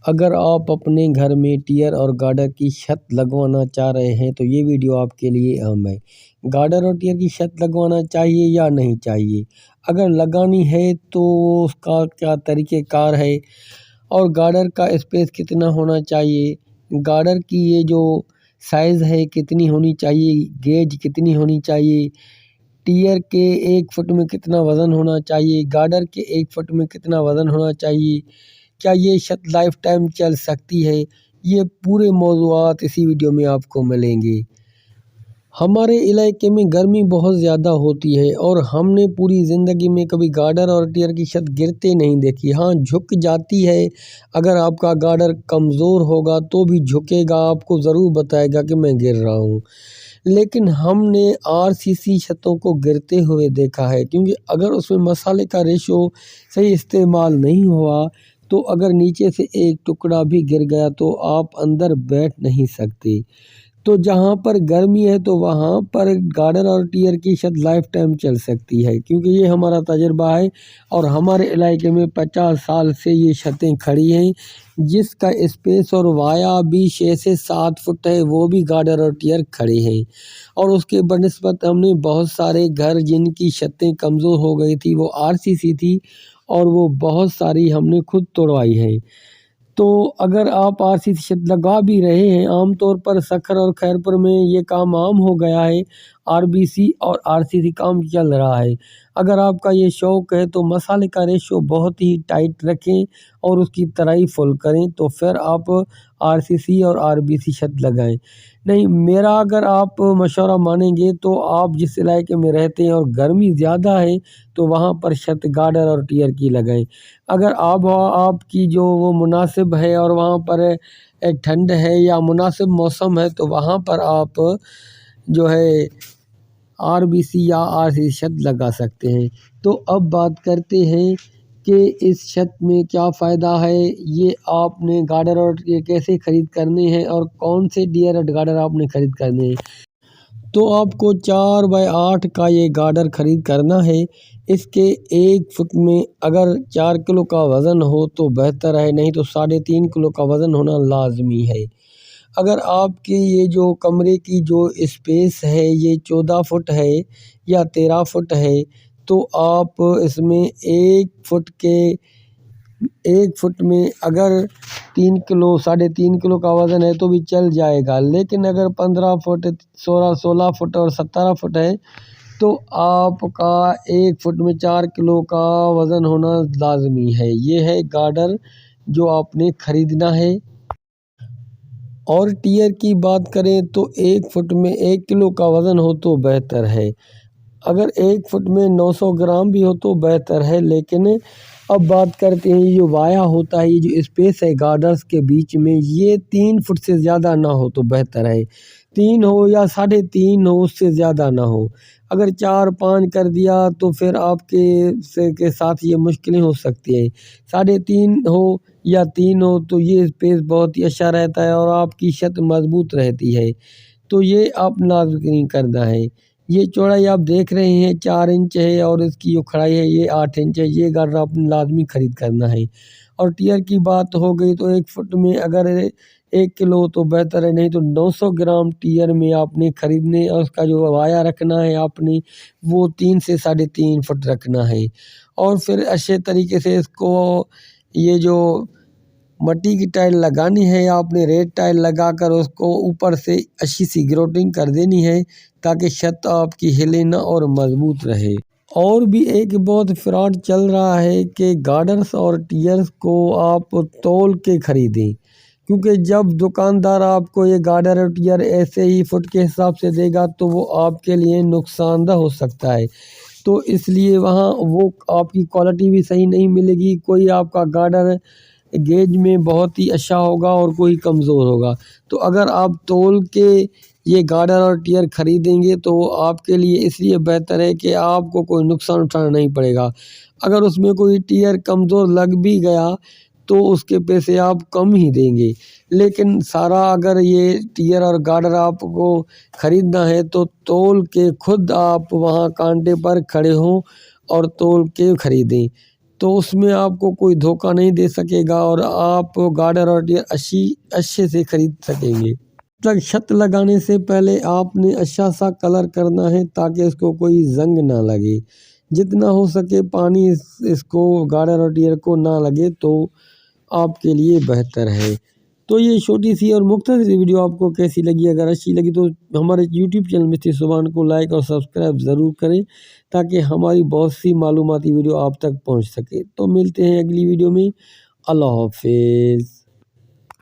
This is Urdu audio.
اگر آپ اپنے گھر میں ٹیئر اور گارڈر کی چھت لگوانا چاہ رہے ہیں تو یہ ویڈیو آپ کے لیے اہم ہے۔ گارڈر اور ٹیئر کی چھت لگوانا چاہیے یا نہیں چاہیے؟ اگر لگانی ہے تو اس کا کیا طریقہ کار ہے اور گارڈر کا اسپیس کتنا ہونا چاہیے؟ گارڈر کی یہ جو سائز ہے کتنی ہونی چاہیے؟ گیج کتنی ہونی چاہیے؟ ٹیئر کے 1 فٹ میں کتنا وزن ہونا چاہیے؟ گارڈر کے 1 فٹ میں کتنا وزن ہونا چاہیے؟ کیا یہ چھت لائف ٹائم چل سکتی ہے؟ یہ پورے موضوعات اسی ویڈیو میں آپ کو ملیں گے۔ ہمارے علاقے میں گرمی بہت زیادہ ہوتی ہے اور ہم نے پوری زندگی میں کبھی گارڈر اور ٹیئر کی چھت گرتے نہیں دیکھی۔ ہاں، جھک جاتی ہے۔ اگر آپ کا گارڈر کمزور ہوگا تو بھی جھکے گا، آپ کو ضرور بتائے گا کہ میں گر رہا ہوں۔ لیکن ہم نے RCC چھتوں کو گرتے ہوئے دیکھا ہے، کیونکہ اگر اس میں مسالے کا ریشو صحیح استعمال نہیں ہوا تو اگر نیچے سے ایک ٹکڑا بھی گر گیا تو آپ اندر بیٹھ نہیں سکتے۔ تو جہاں پر گرمی ہے تو وہاں پر گارڈر اور ٹیئر کی چھت لائف ٹائم چل سکتی ہے، کیونکہ یہ ہمارا تجربہ ہے اور ہمارے علاقے میں 50 سال سے یہ چھتیں کھڑی ہیں، جس کا اسپیس اور وایا بھی 6 سے 7 فٹ ہے، وہ بھی گارڈر اور ٹیئر کھڑے ہیں۔ اور اس کے بنسبت ہم نے بہت سارے گھر جن کی چھتیں کمزور ہو گئی تھی وہ RCC تھی اور وہ بہت ساری ہم نے خود توڑوائی ہے۔ تو اگر آپ RCC چھت لگا بھی رہے ہیں، عام طور پر سکھر اور خیرپور میں یہ کام عام ہو گیا ہے، RBC اور RCC کام چل رہا ہے۔ اگر آپ کا یہ شوق ہے تو مسالے کا ریشو بہت ہی ٹائٹ رکھیں اور اس کی ترائی فل کریں، تو پھر آپ RCC اور RBC چھت لگائیں۔ نہیں، میرا اگر آپ مشورہ مانیں گے تو آپ جس علاقے میں رہتے ہیں اور گرمی زیادہ ہے تو وہاں پر چھت گارڈر اور ٹیئر کی لگائیں۔ اگر آپ کی جو وہ مناسب ہے اور وہاں پر ٹھنڈ ہے یا مناسب موسم ہے تو وہاں پر آپ جو ہے RBC یا RCC چھت لگا سکتے ہیں۔ تو اب بات کرتے ہیں کہ اس چھت میں کیا فائدہ ہے، یہ آپ نے گارڈر اور کیسے خرید کرنے ہیں اور کون سے ٹیئر اور گارڈر آپ نے خرید کرنے ہیں۔ تو آپ کو 4x8 کا یہ گارڈر خرید کرنا ہے۔ اس کے 1 فٹ میں اگر 4 کلو کا وزن ہو تو بہتر ہے، نہیں تو 3.5 کلو کا وزن ہونا لازمی ہے۔ اگر آپ کے یہ جو کمرے کی جو اسپیس ہے یہ 14 فٹ ہے یا 13 فٹ ہے تو آپ اس میں 1 فٹ میں اگر 3 کلو 3.5 کلو کا وزن ہے تو بھی چل جائے گا، لیکن اگر 15 فٹ 16 فٹ اور 17 فٹ ہے تو آپ کا 1 فٹ میں 4 کلو کا وزن ہونا لازمی ہے۔ یہ ہے گارڈر جو آپ نے خریدنا ہے۔ اور ٹیئر کی بات کریں تو 1 فٹ میں 1 کلو کا وزن ہو تو بہتر ہے، اگر 1 فٹ میں 900 گرام بھی ہو تو بہتر ہے۔ لیکن اب بات کرتے ہیں یہ جو وایا ہوتا ہے، یہ جو اسپیس ہے گارڈرز کے بیچ میں، یہ 3 فٹ سے زیادہ نہ ہو تو بہتر ہے۔ 3 ہو یا 3.5 ہو، اس سے زیادہ نہ ہو۔ اگر 4-5 کر دیا تو پھر آپ کے ساتھ یہ مشکلیں ہو سکتی ہیں۔ 3.5 ہو یا 3 ہو تو یہ اسپیس بہت ہی اچھا رہتا ہے اور آپ کی چھت مضبوط رہتی ہے، تو یہ آپ لازمی کرنا ہے۔ یہ چوڑائی آپ دیکھ رہے ہیں 4 انچ ہے اور اس کی جو کھڑائی ہے یہ 8 انچ ہے۔ یہ گارڈر آپ نے لازمی خرید کرنا ہے۔ اور ٹیئر کی بات ہو گئی تو 1 فٹ میں اگر 1 کلو تو بہتر ہے، نہیں تو 900 گرام ٹیئر میں آپ نے خریدنے اور اس کا جو وایا رکھنا ہے آپ نے وہ 3 سے 3.5 فٹ رکھنا ہے۔ اور پھر اچھے طریقے سے اس کو یہ جو مٹی کی ٹائل لگانی ہے، آپ نے ریڈ ٹائل لگا کر اس کو اوپر سے اچھی سی گروٹنگ کر دینی ہے تاکہ چھت آپ کی ہلے نہ اور مضبوط رہے۔ اور بھی ایک بہت فراڈ چل رہا ہے کہ گارڈرز اور ٹیئرز کو آپ تول کے خریدیں، کیونکہ جب دکاندار آپ کو یہ گارڈر اور ٹیئر ایسے ہی فٹ کے حساب سے دے گا تو وہ آپ کے لیے نقصان دہ ہو سکتا ہے۔ تو اس لیے وہاں وہ آپ کی کوالٹی بھی صحیح نہیں ملے گی، کوئی آپ کا گارڈر گیج میں بہت ہی اچھا ہوگا اور کوئی کمزور ہوگا۔ تو اگر آپ تول کے یہ گارڈر اور ٹیئر خریدیں گے تو وہ آپ کے لیے اس لیے بہتر ہے کہ آپ کو کوئی نقصان اٹھانا نہیں پڑے گا۔ اگر اس میں کوئی ٹیئر کمزور لگ بھی گیا تو اس کے پیسے آپ کم ہی دیں گے، لیکن سارا اگر یہ ٹیئر اور گارڈر آپ کو خریدنا ہے تو تول کے خود آپ وہاں کانٹے پر کھڑے ہوں اور تول کے خریدیں۔ تو اس میں آپ کو کوئی دھوکہ نہیں دے سکے گا اور آپ گارڈر اور ٹیئر اچھے سے خرید سکیں گے۔ چھت لگانے سے پہلے آپ نے اچھا سا کلر کرنا ہے تاکہ اس کو کوئی زنگ نہ لگے، جتنا ہو سکے پانی اس کو گارڈر اور ٹیئر کو نہ لگے تو آپ کے لیے بہتر ہے۔ تو یہ چھوٹی سی اور مختصر ویڈیو آپ کو کیسی لگی؟ اگر اچھی لگی تو ہمارے یوٹیوب چینل مستری سبحان کو لائک اور سبسکرائب ضرور کریں تاکہ ہماری بہت سی معلوماتی ویڈیو آپ تک پہنچ سکے۔ تو ملتے ہیں اگلی ویڈیو میں۔ اللہ حافظ۔